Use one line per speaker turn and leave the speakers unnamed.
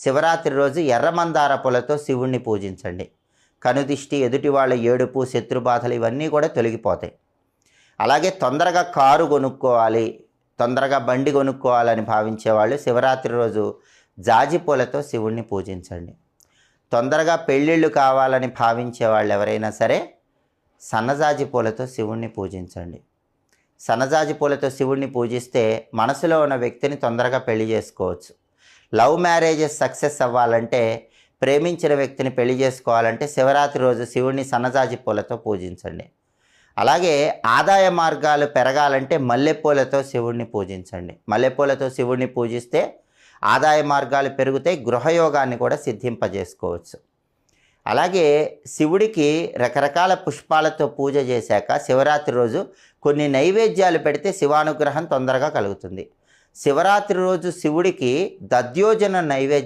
శివరాత్రి రోజు ఎర్రమందార పూలతో శివుణ్ణి పూజించండి. కనుదిష్టి, ఎదుటి వాళ్ళ ఏడుపు, శత్రుబాధలు ఇవన్నీ కూడా తొలగిపోతాయి. అలాగే తొందరగా కారు కొనుక్కోవాలి, తొందరగా బండి కొనుక్కోవాలని భావించేవాళ్ళు శివరాత్రి రోజు జాజి పూలతో శివుణ్ణి పూజించండి. తొందరగా పెళ్ళిళ్ళు కావాలని భావించే వాళ్ళు ఎవరైనా సరే సన్నజాజి పూలతో శివుణ్ణి పూజించండి. సన్నజాజి పూలతో శివుణ్ణి పూజిస్తే మనసులో ఉన్న వ్యక్తిని తొందరగా పెళ్లి చేసుకోవచ్చు. లవ్ మ్యారేజెస్ సక్సెస్ అవ్వాలంటే, ప్రేమించిన వ్యక్తిని పెళ్లి చేసుకోవాలంటే శివరాత్రి రోజు శివుణ్ణి సన్నజాజి పూలతో పూజించండి. అలాగే ఆదాయ మార్గాలు పెరగాలంటే మల్లెపూలతో శివుణ్ణి పూజించండి. మల్లెపూలతో శివుణ్ణి పూజిస్తే ఆదాయ మార్గాలు పెరుగుతాయి, గృహయోగాన్ని కూడా సిద్ధింపజేసుకోవచ్చు. అలాగే శివుడికి రకరకాల పుష్పాలతో పూజ చేశాక శివరాత్రి రోజు కొన్ని నైవేద్యాలు పెడితే శివానుగ్రహం తొందరగా కలుగుతుంది. శివరాత్రి రోజు శివుడికి దధ్యోజన నైవేద్యం